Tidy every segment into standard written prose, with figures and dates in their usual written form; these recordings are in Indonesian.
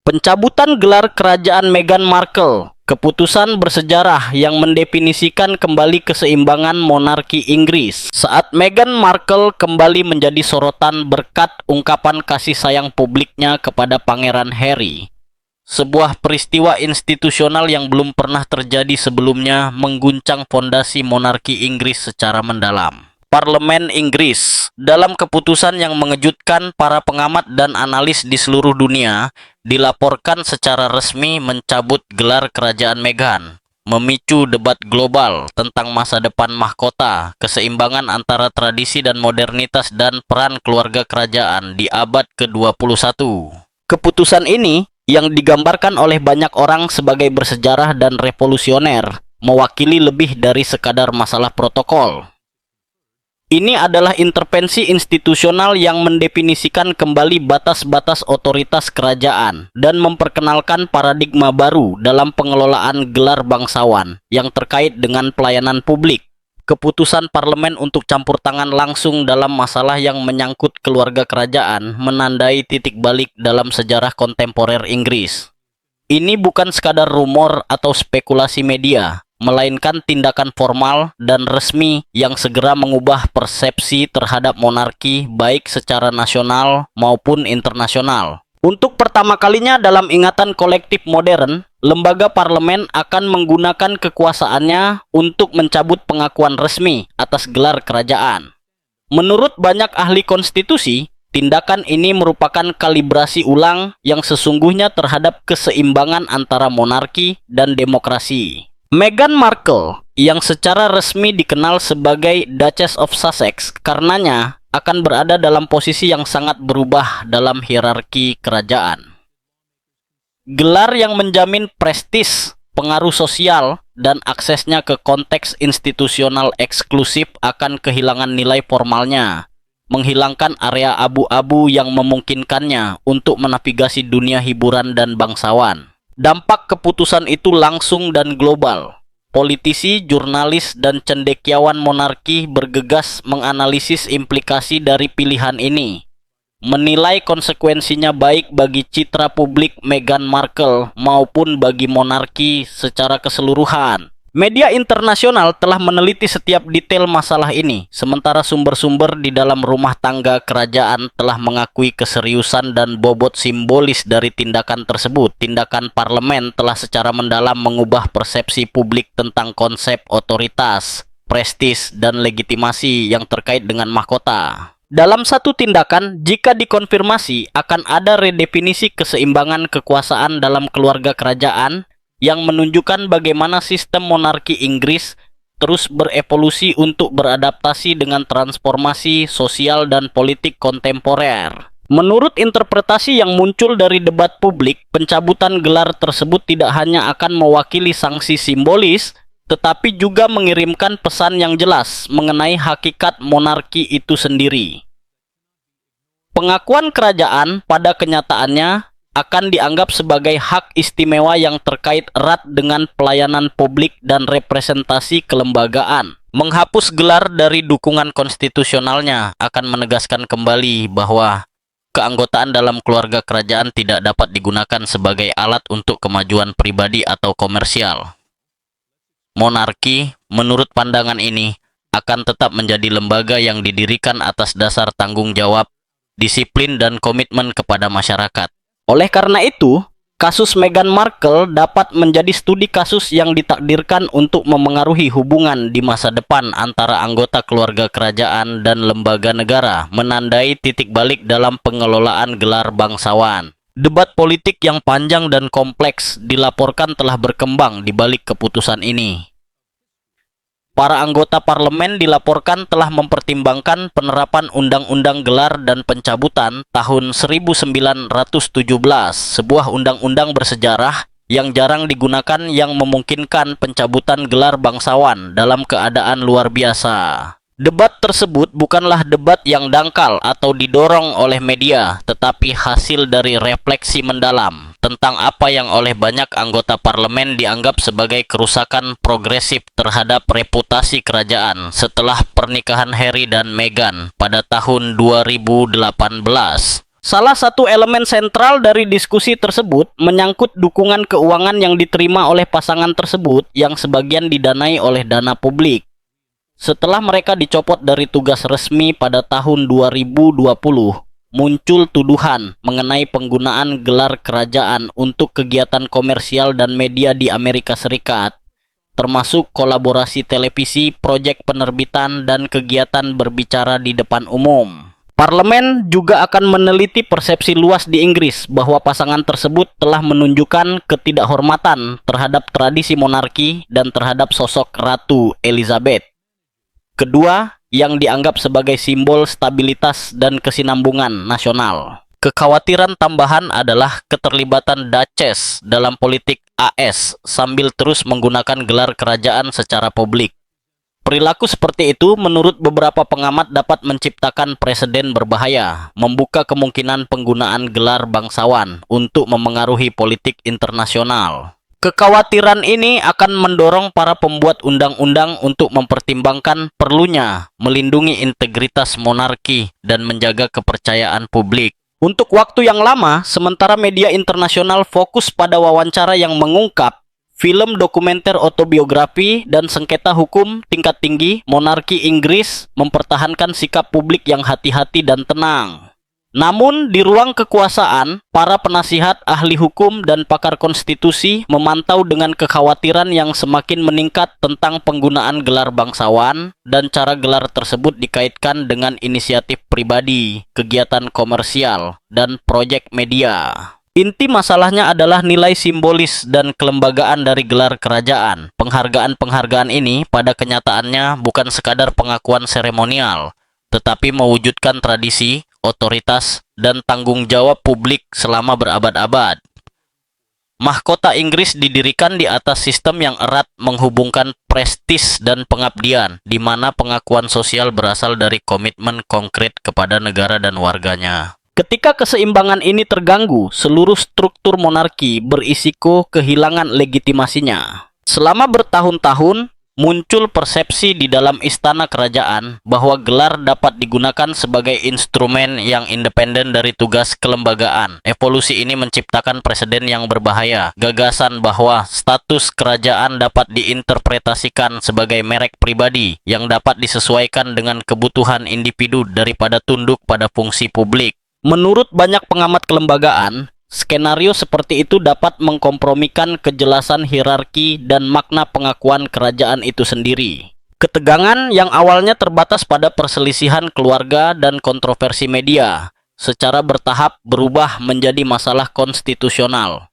Pencabutan gelar kerajaan Meghan Markle, keputusan bersejarah yang mendefinisikan kembali keseimbangan monarki Inggris saat Meghan Markle kembali menjadi sorotan berkat ungkapan kasih sayang publiknya kepada Pangeran Harry. Sebuah peristiwa institusional yang belum pernah terjadi sebelumnya mengguncang fondasi monarki Inggris secara mendalam. Parlemen Inggris, dalam keputusan yang mengejutkan para pengamat dan analis di seluruh dunia, dilaporkan secara resmi mencabut gelar kerajaan Meghan, memicu debat global tentang masa depan mahkota, keseimbangan antara tradisi dan modernitas, dan peran keluarga kerajaan di abad ke-21. Keputusan ini, yang digambarkan oleh banyak orang sebagai bersejarah dan revolusioner, mewakili lebih dari sekadar masalah protokol. Ini adalah intervensi institusional yang mendefinisikan kembali batas-batas otoritas kerajaan dan memperkenalkan paradigma baru dalam pengelolaan gelar bangsawan yang terkait dengan pelayanan publik. Keputusan parlemen untuk campur tangan langsung dalam masalah yang menyangkut keluarga kerajaan menandai titik balik dalam sejarah kontemporer Inggris. Ini bukan sekadar rumor atau spekulasi media, melainkan tindakan formal dan resmi yang segera mengubah persepsi terhadap monarki baik secara nasional maupun internasional. Untuk pertama kalinya dalam ingatan kolektif modern, lembaga parlemen akan menggunakan kekuasaannya untuk mencabut pengakuan resmi atas gelar kerajaan. Menurut banyak ahli konstitusi, tindakan ini merupakan kalibrasi ulang yang sesungguhnya terhadap keseimbangan antara monarki dan demokrasi. Meghan Markle, yang secara resmi dikenal sebagai Duchess of Sussex, karenanya akan berada dalam posisi yang sangat berubah dalam hierarki kerajaan. Gelar yang menjamin prestis, pengaruh sosial, dan aksesnya ke konteks institusional eksklusif akan kehilangan nilai formalnya, menghilangkan area abu-abu yang memungkinkannya untuk menavigasi dunia hiburan dan bangsawan. Dampak keputusan itu langsung dan global. Politisi, jurnalis, dan cendekiawan monarki bergegas menganalisis implikasi dari pilihan ini, menilai konsekuensinya baik bagi citra publik Meghan Markle maupun bagi monarki secara keseluruhan. Media internasional telah meneliti setiap detail masalah ini, sementara sumber-sumber di dalam rumah tangga kerajaan telah mengakui keseriusan dan bobot simbolis dari tindakan tersebut. Tindakan parlemen telah secara mendalam mengubah persepsi publik tentang konsep otoritas, prestis, dan legitimasi yang terkait dengan mahkota. Dalam satu tindakan, jika dikonfirmasi, akan ada redefinisi keseimbangan kekuasaan dalam keluarga kerajaan yang menunjukkan bagaimana sistem monarki Inggris terus berevolusi untuk beradaptasi dengan transformasi sosial dan politik kontemporer. Menurut interpretasi yang muncul dari debat publik, pencabutan gelar tersebut tidak hanya akan mewakili sanksi simbolis, tetapi juga mengirimkan pesan yang jelas mengenai hakikat monarki itu sendiri. Pengakuan kerajaan pada kenyataannya akan dianggap sebagai hak istimewa yang terkait erat dengan pelayanan publik dan representasi kelembagaan. Menghapus gelar dari dukungan konstitusionalnya akan menegaskan kembali bahwa keanggotaan dalam keluarga kerajaan tidak dapat digunakan sebagai alat untuk kemajuan pribadi atau komersial. Monarki, menurut pandangan ini, akan tetap menjadi lembaga yang didirikan atas dasar tanggung jawab, disiplin, dan komitmen kepada masyarakat. Oleh karena itu, kasus Meghan Markle dapat menjadi studi kasus yang ditakdirkan untuk memengaruhi hubungan di masa depan antara anggota keluarga kerajaan dan lembaga negara, menandai titik balik dalam pengelolaan gelar bangsawan. Debat politik yang panjang dan kompleks dilaporkan telah berkembang di balik keputusan ini. Para anggota parlemen dilaporkan telah mempertimbangkan penerapan Undang-Undang Gelar dan Pencabutan tahun 1917, sebuah undang-undang bersejarah yang jarang digunakan yang memungkinkan pencabutan gelar bangsawan dalam keadaan luar biasa. Debat tersebut bukanlah debat yang dangkal atau didorong oleh media, tetapi hasil dari refleksi mendalam tentang apa yang oleh banyak anggota parlemen dianggap sebagai kerusakan progresif terhadap reputasi kerajaan setelah pernikahan Harry dan Meghan pada tahun 2018. Salah satu elemen sentral dari diskusi tersebut menyangkut dukungan keuangan yang diterima oleh pasangan tersebut yang sebagian didanai oleh dana publik. Setelah mereka dicopot dari tugas resmi pada tahun 2020, muncul tuduhan mengenai penggunaan gelar kerajaan untuk kegiatan komersial dan media di Amerika Serikat, termasuk kolaborasi televisi, proyek penerbitan, dan kegiatan berbicara di depan umum. Parlemen juga akan meneliti persepsi luas di Inggris bahwa pasangan tersebut telah menunjukkan ketidakhormatan terhadap tradisi monarki dan terhadap sosok Ratu Elizabeth. Kedua, yang dianggap sebagai simbol stabilitas dan kesinambungan nasional. Kekhawatiran tambahan adalah keterlibatan Duchess dalam politik AS sambil terus menggunakan gelar kerajaan secara publik. Perilaku seperti itu menurut beberapa pengamat dapat menciptakan preseden berbahaya, membuka kemungkinan penggunaan gelar bangsawan untuk memengaruhi politik internasional. Kekhawatiran ini akan mendorong para pembuat undang-undang untuk mempertimbangkan perlunya melindungi integritas monarki dan menjaga kepercayaan publik. Untuk waktu yang lama, sementara media internasional fokus pada wawancara yang mengungkap film dokumenter autobiografi dan sengketa hukum tingkat tinggi, monarki Inggris mempertahankan sikap publik yang hati-hati dan tenang. Namun, di ruang kekuasaan, para penasihat, ahli hukum, dan pakar konstitusi memantau dengan kekhawatiran yang semakin meningkat tentang penggunaan gelar bangsawan dan cara gelar tersebut dikaitkan dengan inisiatif pribadi, kegiatan komersial, dan proyek media. Inti masalahnya adalah nilai simbolis dan kelembagaan dari gelar kerajaan. Penghargaan-penghargaan ini pada kenyataannya bukan sekadar pengakuan seremonial, tetapi mewujudkan tradisi, otoritas, dan tanggung jawab publik selama berabad-abad. Mahkota Inggris didirikan di atas sistem yang erat menghubungkan prestis dan pengabdian, di mana pengakuan sosial berasal dari komitmen konkret kepada negara dan warganya. Ketika keseimbangan ini terganggu, seluruh struktur monarki berisiko kehilangan legitimasinya. Selama bertahun-tahun, muncul persepsi di dalam istana kerajaan bahwa gelar dapat digunakan sebagai instrumen yang independen dari tugas kelembagaan. Evolusi ini menciptakan preseden yang berbahaya. Gagasan bahwa status kerajaan dapat diinterpretasikan sebagai merek pribadi yang dapat disesuaikan dengan kebutuhan individu daripada tunduk pada fungsi publik. Menurut banyak pengamat kelembagaan, skenario seperti itu dapat mengkompromikan kejelasan hierarki dan makna pengakuan kerajaan itu sendiri. Ketegangan yang awalnya terbatas pada perselisihan keluarga dan kontroversi media, secara bertahap berubah menjadi masalah konstitusional.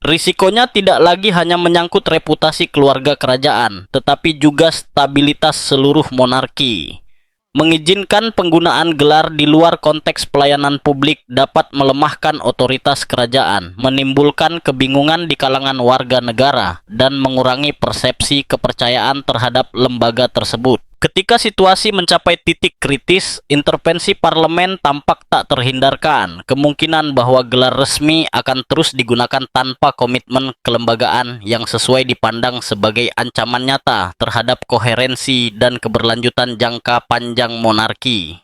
Risikonya tidak lagi hanya menyangkut reputasi keluarga kerajaan, tetapi juga stabilitas seluruh monarki. Mengizinkan penggunaan gelar di luar konteks pelayanan publik dapat melemahkan otoritas kerajaan, menimbulkan kebingungan di kalangan warga negara, dan mengurangi persepsi kepercayaan terhadap lembaga tersebut. Ketika situasi mencapai titik kritis, intervensi parlemen tampak tak terhindarkan. Kemungkinan bahwa gelar resmi akan terus digunakan tanpa komitmen kelembagaan yang sesuai dipandang sebagai ancaman nyata terhadap koherensi dan keberlanjutan jangka panjang monarki.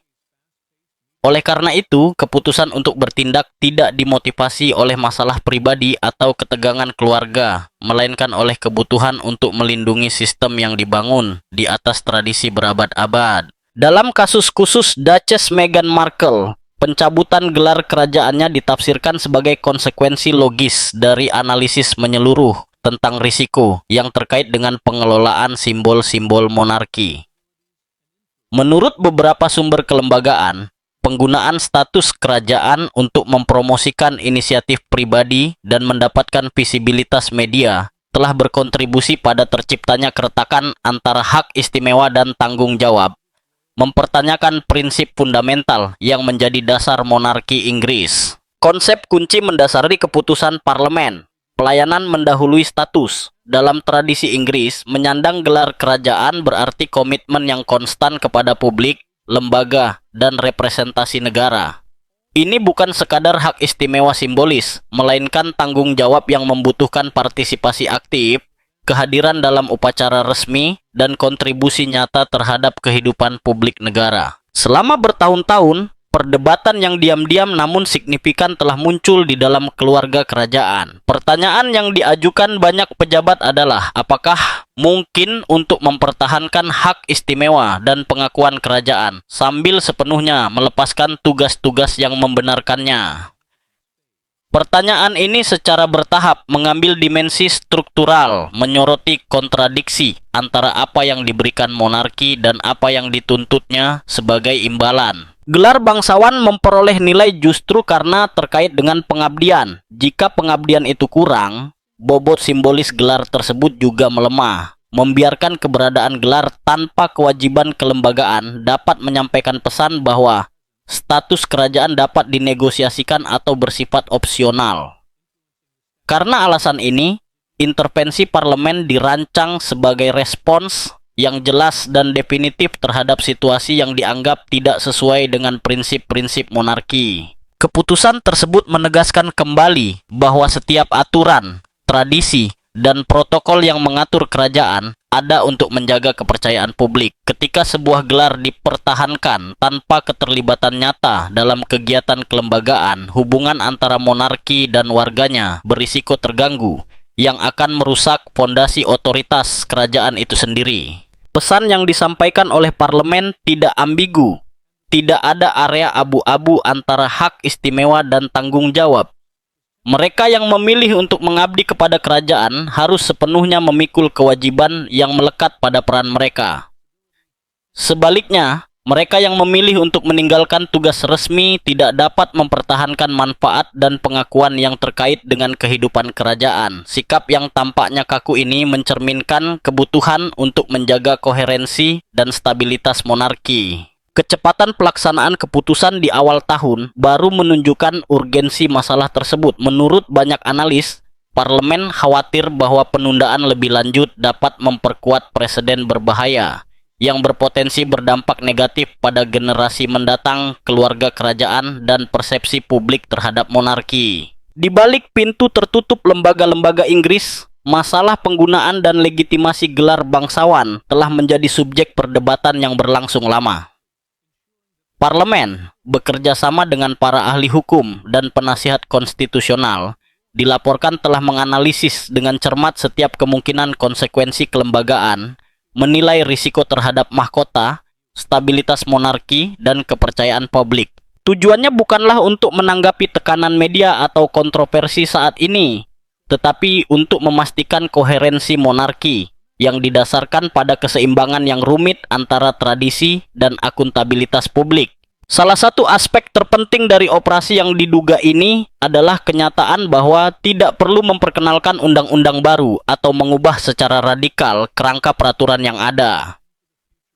Oleh karena itu, keputusan untuk bertindak tidak dimotivasi oleh masalah pribadi atau ketegangan keluarga, melainkan oleh kebutuhan untuk melindungi sistem yang dibangun di atas tradisi berabad-abad. Dalam kasus khusus Duchess Meghan Markle, pencabutan gelar kerajaannya ditafsirkan sebagai konsekuensi logis dari analisis menyeluruh tentang risiko yang terkait dengan pengelolaan simbol-simbol monarki. Menurut beberapa sumber kelembagaan, penggunaan status kerajaan untuk mempromosikan inisiatif pribadi dan mendapatkan visibilitas media telah berkontribusi pada terciptanya keretakan antara hak istimewa dan tanggung jawab, mempertanyakan prinsip fundamental yang menjadi dasar monarki Inggris. Konsep kunci mendasari keputusan parlemen. Pelayanan mendahului status. Dalam tradisi Inggris, menyandang gelar kerajaan berarti komitmen yang konstan kepada publik, lembaga, dan representasi negara. Ini bukan sekadar hak istimewa simbolis, melainkan tanggung jawab yang membutuhkan partisipasi aktif, kehadiran dalam upacara resmi, dan kontribusi nyata terhadap kehidupan publik negara. Selama bertahun-tahun, Perdebatan yang diam-diam namun signifikan telah muncul di dalam keluarga kerajaan. Pertanyaan yang diajukan banyak pejabat adalah, apakah mungkin untuk mempertahankan hak istimewa dan pengakuan kerajaan sambil sepenuhnya melepaskan tugas-tugas yang membenarkannya? Pertanyaan ini secara bertahap mengambil dimensi struktural, menyoroti kontradiksi antara apa yang diberikan monarki dan apa yang dituntutnya sebagai imbalan. Gelar bangsawan memperoleh nilai justru karena terkait dengan pengabdian. Jika pengabdian itu kurang, bobot simbolis gelar tersebut juga melemah. Membiarkan keberadaan gelar tanpa kewajiban kelembagaan dapat menyampaikan pesan bahwa status kerajaan dapat dinegosiasikan atau bersifat opsional. Karena alasan ini, intervensi parlemen dirancang sebagai respons yang jelas dan definitif terhadap situasi yang dianggap tidak sesuai dengan prinsip-prinsip monarki. Keputusan tersebut menegaskan kembali bahwa setiap aturan, tradisi, dan protokol yang mengatur kerajaan ada untuk menjaga kepercayaan publik. Ketika sebuah gelar dipertahankan tanpa keterlibatan nyata dalam kegiatan kelembagaan, hubungan antara monarki dan warganya berisiko terganggu yang akan merusak fondasi otoritas kerajaan itu sendiri. Pesan yang disampaikan oleh parlemen tidak ambigu. Tidak ada area abu-abu antara hak istimewa dan tanggung jawab. Mereka yang memilih untuk mengabdi kepada kerajaan harus sepenuhnya memikul kewajiban yang melekat pada peran mereka. Sebaliknya, mereka yang memilih untuk meninggalkan tugas resmi tidak dapat mempertahankan manfaat dan pengakuan yang terkait dengan kehidupan kerajaan. Sikap yang tampaknya kaku ini mencerminkan kebutuhan untuk menjaga koherensi dan stabilitas monarki. Kecepatan pelaksanaan keputusan di awal tahun baru menunjukkan urgensi masalah tersebut. Menurut banyak analis, parlemen khawatir bahwa penundaan lebih lanjut dapat memperkuat presiden berbahaya yang berpotensi berdampak negatif pada generasi mendatang, keluarga kerajaan, dan persepsi publik terhadap monarki. Di balik pintu tertutup lembaga-lembaga Inggris, masalah penggunaan dan legitimasi gelar bangsawan telah menjadi subjek perdebatan yang berlangsung lama. Parlemen, bekerja sama dengan para ahli hukum dan penasihat konstitusional, dilaporkan telah menganalisis dengan cermat setiap kemungkinan konsekuensi kelembagaan, menilai risiko terhadap mahkota, stabilitas monarki, dan kepercayaan publik. Tujuannya bukanlah untuk menanggapi tekanan media atau kontroversi saat ini, tetapi untuk memastikan koherensi monarki yang didasarkan pada keseimbangan yang rumit antara tradisi dan akuntabilitas publik. Salah satu aspek terpenting dari operasi yang diduga ini adalah kenyataan bahwa tidak perlu memperkenalkan undang-undang baru atau mengubah secara radikal kerangka peraturan yang ada.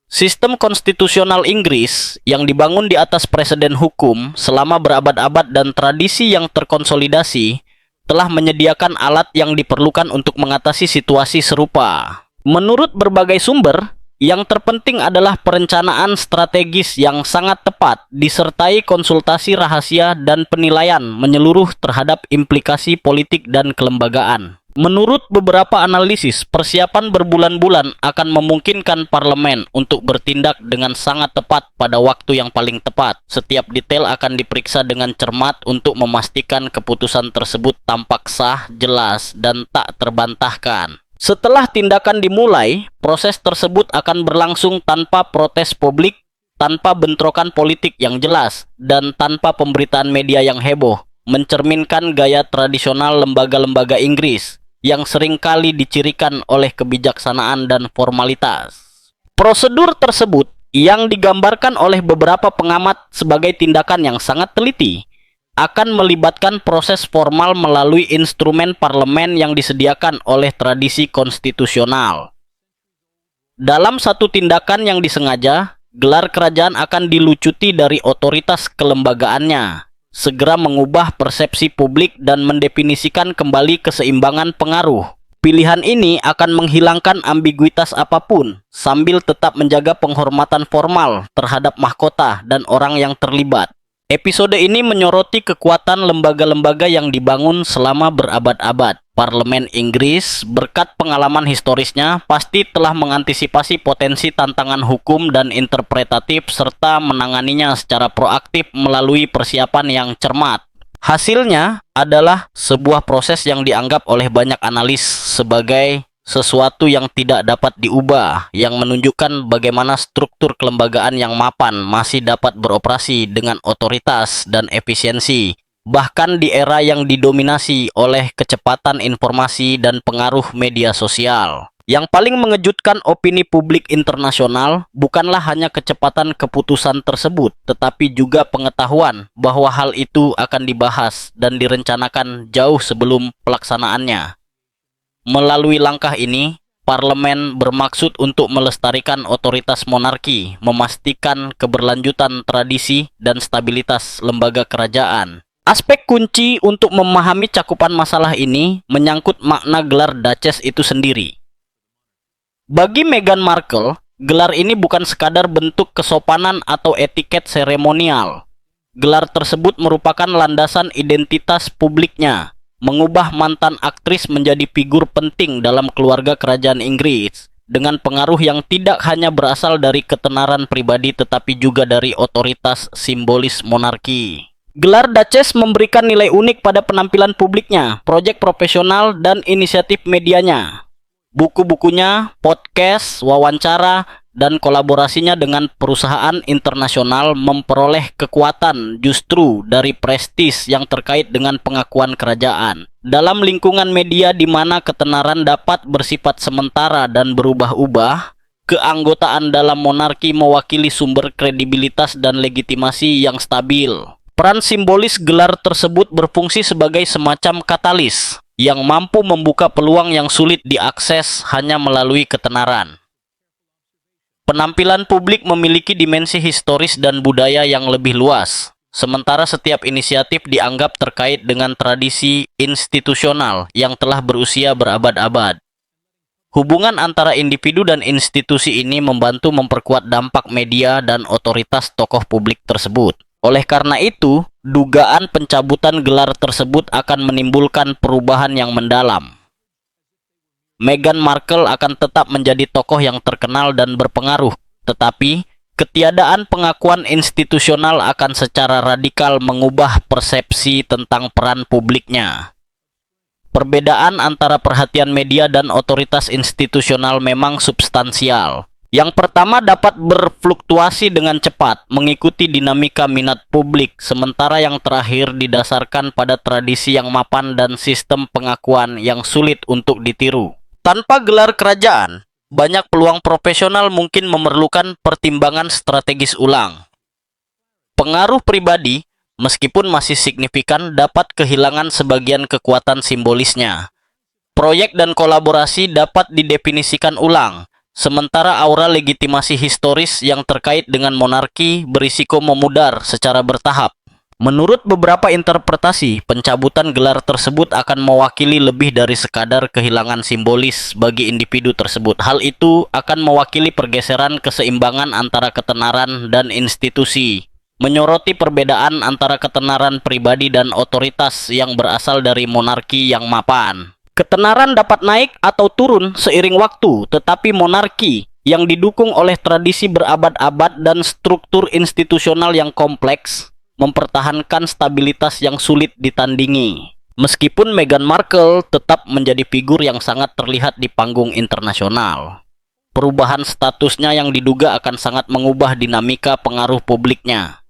Sistem konstitusional Inggris yang dibangun di atas preseden hukum selama berabad-abad dan tradisi yang terkonsolidasi telah menyediakan alat yang diperlukan untuk mengatasi situasi serupa. Menurut berbagai sumber, yang terpenting adalah perencanaan strategis yang sangat tepat, disertai konsultasi rahasia dan penilaian menyeluruh terhadap implikasi politik dan kelembagaan. Menurut beberapa analisis, persiapan berbulan-bulan akan memungkinkan parlemen untuk bertindak dengan sangat tepat pada waktu yang paling tepat. Setiap detail akan diperiksa dengan cermat untuk memastikan keputusan tersebut tampak sah, jelas, dan tak terbantahkan. Setelah tindakan dimulai, proses tersebut akan berlangsung tanpa protes publik, tanpa bentrokan politik yang jelas, dan tanpa pemberitaan media yang heboh, mencerminkan gaya tradisional lembaga-lembaga Inggris yang seringkali dicirikan oleh kebijaksanaan dan formalitas. Prosedur tersebut yang digambarkan oleh beberapa pengamat sebagai tindakan yang sangat teliti akan melibatkan proses formal melalui instrumen parlemen yang disediakan oleh tradisi konstitusional. Dalam satu tindakan yang disengaja, gelar kerajaan akan dilucuti dari otoritas kelembagaannya, segera mengubah persepsi publik dan mendefinisikan kembali keseimbangan pengaruh. Pilihan ini akan menghilangkan ambiguitas apapun, sambil tetap menjaga penghormatan formal terhadap mahkota dan orang yang terlibat. Episode ini menyoroti kekuatan lembaga-lembaga yang dibangun selama berabad-abad. Parlemen Inggris, berkat pengalaman historisnya, pasti telah mengantisipasi potensi tantangan hukum dan interpretatif serta menanganinya secara proaktif melalui persiapan yang cermat. Hasilnya adalah sebuah proses yang dianggap oleh banyak analis sebagai sesuatu yang tidak dapat diubah, yang menunjukkan bagaimana struktur kelembagaan yang mapan masih dapat beroperasi dengan otoritas dan efisiensi, bahkan di era yang didominasi oleh kecepatan informasi dan pengaruh media sosial. Yang paling mengejutkan opini publik internasional bukanlah hanya kecepatan keputusan tersebut, tetapi juga pengetahuan bahwa hal itu akan dibahas dan direncanakan jauh sebelum pelaksanaannya. Melalui langkah ini, parlemen bermaksud untuk melestarikan otoritas monarki, memastikan keberlanjutan tradisi dan stabilitas lembaga kerajaan. Aspek kunci untuk memahami cakupan masalah ini menyangkut makna gelar Duchess itu sendiri. Bagi Meghan Markle, gelar ini bukan sekadar bentuk kesopanan atau etiket seremonial. Gelar tersebut merupakan landasan identitas publiknya, mengubah mantan aktris menjadi figur penting dalam keluarga kerajaan Inggris, dengan pengaruh yang tidak hanya berasal dari ketenaran pribadi tetapi juga dari otoritas simbolis monarki. Gelar Duchess memberikan nilai unik pada penampilan publiknya, proyek profesional, dan inisiatif medianya. Buku-bukunya, podcast, wawancara, dan kolaborasinya dengan perusahaan internasional memperoleh kekuatan justru dari prestis yang terkait dengan pengakuan kerajaan. Dalam lingkungan media di mana ketenaran dapat bersifat sementara dan berubah-ubah, keanggotaan dalam monarki mewakili sumber kredibilitas dan legitimasi yang stabil. Peran simbolis gelar tersebut berfungsi sebagai semacam katalis yang mampu membuka peluang yang sulit diakses hanya melalui ketenaran. Penampilan publik memiliki dimensi historis dan budaya yang lebih luas, sementara setiap inisiatif dianggap terkait dengan tradisi institusional yang telah berusia berabad-abad. Hubungan antara individu dan institusi ini membantu memperkuat dampak media dan otoritas tokoh publik tersebut. Oleh karena itu, dugaan pencabutan gelar tersebut akan menimbulkan perubahan yang mendalam. Meghan Markle akan tetap menjadi tokoh yang terkenal dan berpengaruh, tetapi ketiadaan pengakuan institusional akan secara radikal mengubah persepsi tentang peran publiknya. Perbedaan antara perhatian media dan otoritas institusional memang substansial. Yang pertama dapat berfluktuasi dengan cepat, mengikuti dinamika minat publik, sementara yang terakhir didasarkan pada tradisi yang mapan dan sistem pengakuan yang sulit untuk ditiru. Tanpa gelar kerajaan, banyak peluang profesional mungkin memerlukan pertimbangan strategis ulang. Pengaruh pribadi, meskipun masih signifikan, dapat kehilangan sebagian kekuatan simbolisnya. Proyek dan kolaborasi dapat didefinisikan ulang, sementara aura legitimasi historis yang terkait dengan monarki berisiko memudar secara bertahap. Menurut beberapa interpretasi, pencabutan gelar tersebut akan mewakili lebih dari sekadar kehilangan simbolis bagi individu tersebut. Hal itu akan mewakili pergeseran keseimbangan antara ketenaran dan institusi, menyoroti perbedaan antara ketenaran pribadi dan otoritas yang berasal dari monarki yang mapan. Ketenaran dapat naik atau turun seiring waktu, tetapi monarki yang didukung oleh tradisi berabad-abad dan struktur institusional yang kompleks mempertahankan stabilitas yang sulit ditandingi. Meskipun Meghan Markle tetap menjadi figur yang sangat terlihat di panggung internasional, perubahan statusnya yang diduga akan sangat mengubah dinamika pengaruh publiknya.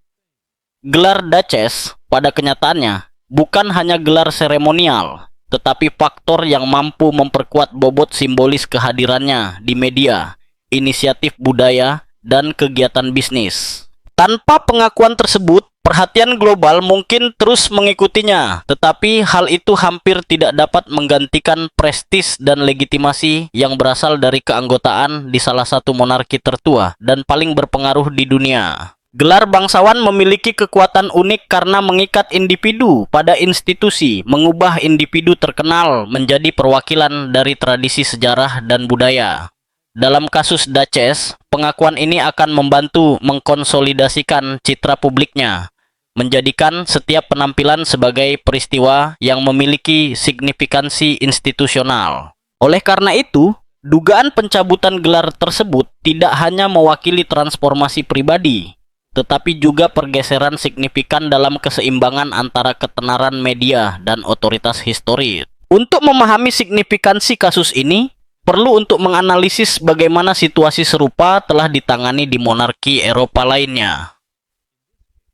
Gelar Duchess pada kenyataannya bukan hanya gelar seremonial, tetapi faktor yang mampu memperkuat bobot simbolis kehadirannya di media, inisiatif budaya, dan kegiatan bisnis. Tanpa pengakuan tersebut, perhatian global mungkin terus mengikutinya, tetapi hal itu hampir tidak dapat menggantikan prestis dan legitimasi yang berasal dari keanggotaan di salah satu monarki tertua dan paling berpengaruh di dunia. Gelar bangsawan memiliki kekuatan unik karena mengikat individu pada institusi, mengubah individu terkenal menjadi perwakilan dari tradisi sejarah dan budaya. Dalam kasus Duchess, pengakuan ini akan membantu mengkonsolidasikan citra publiknya, menjadikan setiap penampilan sebagai peristiwa yang memiliki signifikansi institusional. Oleh karena itu, dugaan pencabutan gelar tersebut tidak hanya mewakili transformasi pribadi, tetapi juga pergeseran signifikan dalam keseimbangan antara ketenaran media dan otoritas historis. Untuk memahami signifikansi kasus ini, perlu untuk menganalisis bagaimana situasi serupa telah ditangani di monarki Eropa lainnya.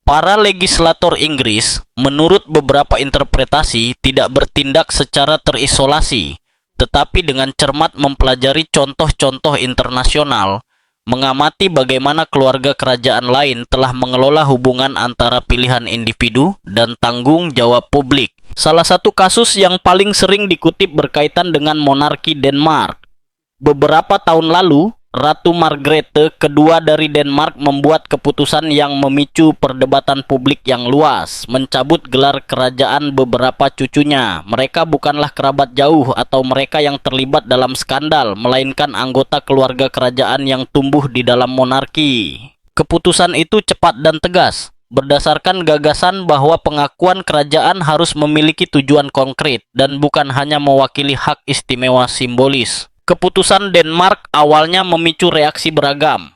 Para legislator Inggris, menurut beberapa interpretasi, tidak bertindak secara terisolasi, tetapi dengan cermat mempelajari contoh-contoh internasional, mengamati bagaimana keluarga kerajaan lain telah mengelola hubungan antara pilihan individu dan tanggung jawab publik. Salah satu kasus yang paling sering dikutip berkaitan dengan monarki Denmark. Beberapa tahun lalu, Ratu Margrethe kedua dari Denmark membuat keputusan yang memicu perdebatan publik yang luas, mencabut gelar kerajaan beberapa cucunya. Mereka bukanlah kerabat jauh atau mereka yang terlibat dalam skandal, melainkan anggota keluarga kerajaan yang tumbuh di dalam monarki. Keputusan itu cepat dan tegas, berdasarkan gagasan bahwa pengakuan kerajaan harus memiliki tujuan konkret dan bukan hanya mewakili hak istimewa simbolis. Keputusan Denmark awalnya memicu reaksi beragam.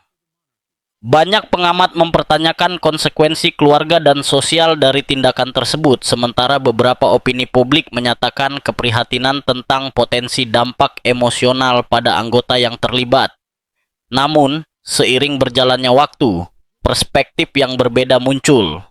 Banyak pengamat mempertanyakan konsekuensi keluarga dan sosial dari tindakan tersebut, sementara beberapa opini publik menyatakan keprihatinan tentang potensi dampak emosional pada anggota yang terlibat. Namun, seiring berjalannya waktu, perspektif yang berbeda muncul.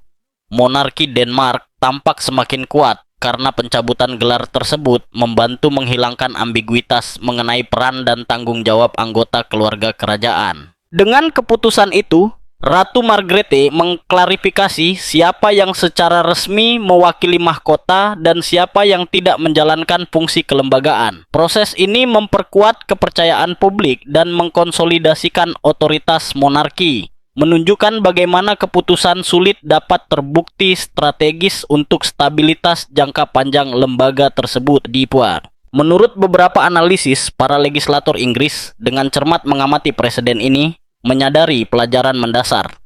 Monarki Denmark tampak semakin kuat karena pencabutan gelar tersebut membantu menghilangkan ambiguitas mengenai peran dan tanggung jawab anggota keluarga kerajaan. Dengan keputusan itu, Ratu Margrethe mengklarifikasi siapa yang secara resmi mewakili mahkota dan siapa yang tidak menjalankan fungsi kelembagaan. Proses ini memperkuat kepercayaan publik dan mengkonsolidasikan otoritas monarki, menunjukkan bagaimana keputusan sulit dapat terbukti strategis untuk stabilitas jangka panjang lembaga tersebut dibuat. Menurut beberapa analisis, para legislator Inggris dengan cermat mengamati presiden ini, menyadari pelajaran mendasar.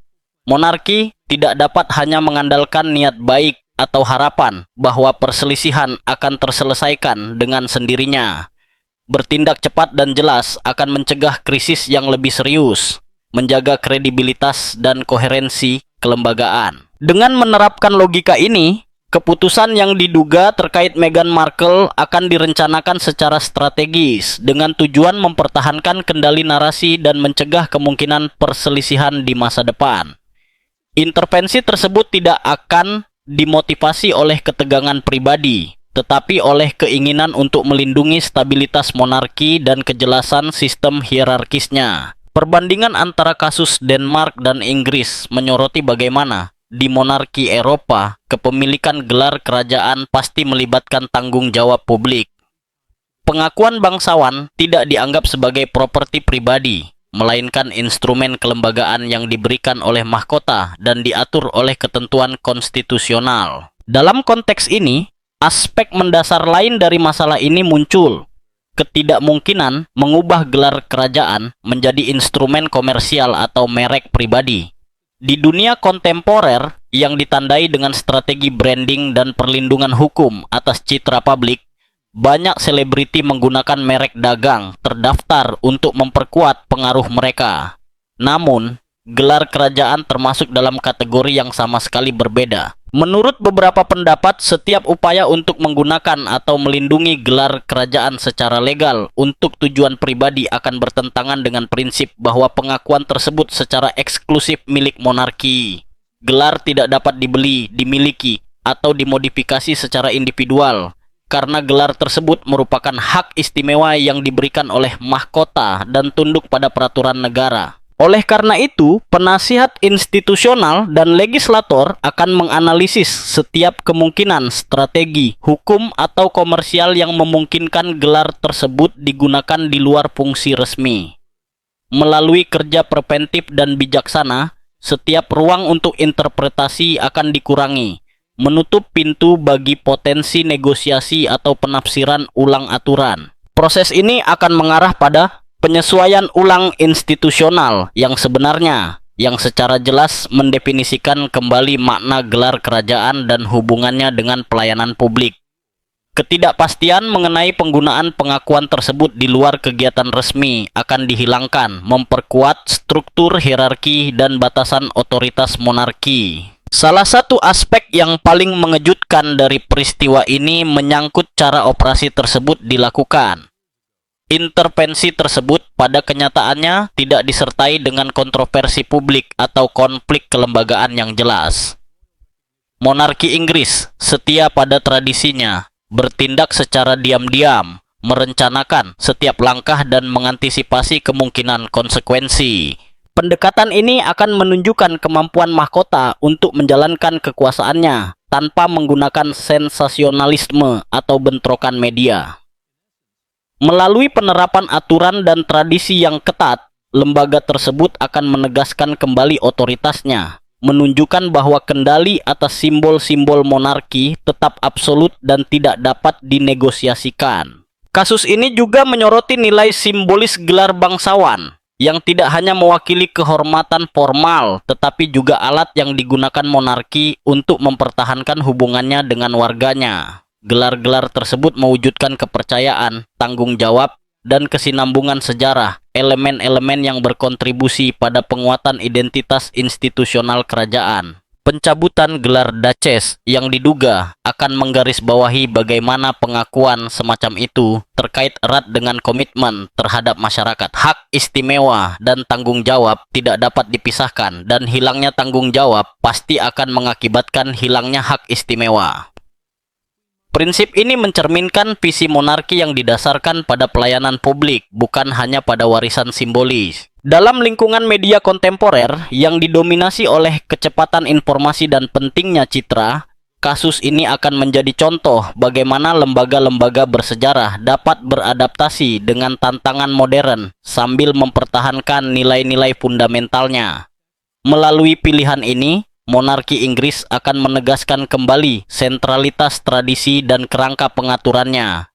Monarki tidak dapat hanya mengandalkan niat baik atau harapan bahwa perselisihan akan terselesaikan dengan sendirinya. Bertindak cepat dan jelas akan mencegah krisis yang lebih serius, menjaga kredibilitas dan koherensi kelembagaan. Dengan menerapkan logika ini, keputusan yang diduga terkait Meghan Markle akan direncanakan secara strategis dengan tujuan mempertahankan kendali narasi dan mencegah kemungkinan perselisihan di masa depan. Intervensi tersebut tidak akan dimotivasi oleh ketegangan pribadi, tetapi oleh keinginan untuk melindungi stabilitas monarki dan kejelasan sistem hierarkisnya. Perbandingan antara kasus Denmark dan Inggris menyoroti bagaimana di monarki Eropa kepemilikan gelar kerajaan pasti melibatkan tanggung jawab publik. Pengakuan bangsawan tidak dianggap sebagai properti pribadi, melainkan instrumen kelembagaan yang diberikan oleh mahkota dan diatur oleh ketentuan konstitusional. Dalam konteks ini, aspek mendasar lain dari masalah ini muncul. Ketidakmungkinan mengubah gelar kerajaan menjadi instrumen komersial atau merek pribadi. Di dunia kontemporer yang ditandai dengan strategi branding dan perlindungan hukum atas citra publik, banyak selebriti menggunakan merek dagang terdaftar untuk memperkuat pengaruh mereka. Namun, gelar kerajaan termasuk dalam kategori yang sama sekali berbeda. Menurut beberapa pendapat, setiap upaya untuk menggunakan atau melindungi gelar kerajaan secara legal untuk tujuan pribadi akan bertentangan dengan prinsip bahwa pengakuan tersebut secara eksklusif milik monarki. Gelar tidak dapat dibeli, dimiliki, atau dimodifikasi secara individual, karena gelar tersebut merupakan hak istimewa yang diberikan oleh mahkota dan tunduk pada peraturan negara. Oleh karena itu, penasihat institusional dan legislator akan menganalisis setiap kemungkinan strategi, hukum, atau komersial yang memungkinkan gelar tersebut digunakan di luar fungsi resmi. Melalui kerja preventif dan bijaksana, setiap ruang untuk interpretasi akan dikurangi, menutup pintu bagi potensi negosiasi atau penafsiran ulang aturan. Proses ini akan mengarah pada penyesuaian ulang institusional yang sebenarnya, yang secara jelas mendefinisikan kembali makna gelar kerajaan dan hubungannya dengan pelayanan publik. Ketidakpastian mengenai penggunaan pengakuan tersebut di luar kegiatan resmi akan dihilangkan, memperkuat struktur hierarki dan batasan otoritas monarki. Salah satu aspek yang paling mengejutkan dari peristiwa ini menyangkut cara operasi tersebut dilakukan. Intervensi tersebut pada kenyataannya tidak disertai dengan kontroversi publik atau konflik kelembagaan yang jelas. Monarki Inggris setia pada tradisinya, bertindak secara diam-diam, merencanakan setiap langkah dan mengantisipasi kemungkinan konsekuensi. Pendekatan ini akan menunjukkan kemampuan mahkota untuk menjalankan kekuasaannya tanpa menggunakan sensasionalisme atau bentrokan media. Melalui penerapan aturan dan tradisi yang ketat, lembaga tersebut akan menegaskan kembali otoritasnya, menunjukkan bahwa kendali atas simbol-simbol monarki tetap absolut dan tidak dapat dinegosiasikan. Kasus ini juga menyoroti nilai simbolis gelar bangsawan, yang tidak hanya mewakili kehormatan formal, tetapi juga alat yang digunakan monarki untuk mempertahankan hubungannya dengan warganya. Gelar-gelar tersebut mewujudkan kepercayaan, tanggung jawab, dan kesinambungan sejarah, elemen-elemen yang berkontribusi pada penguatan identitas institusional kerajaan. Pencabutan gelar Duchess yang diduga akan menggarisbawahi bagaimana pengakuan semacam itu terkait erat dengan komitmen terhadap masyarakat. Hak istimewa dan tanggung jawab tidak dapat dipisahkan, dan hilangnya tanggung jawab pasti akan mengakibatkan hilangnya hak istimewa. Prinsip ini mencerminkan visi monarki yang didasarkan pada pelayanan publik, bukan hanya pada warisan simbolis. Dalam lingkungan media kontemporer yang didominasi oleh kecepatan informasi dan pentingnya citra, kasus ini akan menjadi contoh bagaimana lembaga-lembaga bersejarah dapat beradaptasi dengan tantangan modern sambil mempertahankan nilai-nilai fundamentalnya. Melalui pilihan ini, monarki Inggris akan menegaskan kembali sentralitas tradisi dan kerangka pengaturannya,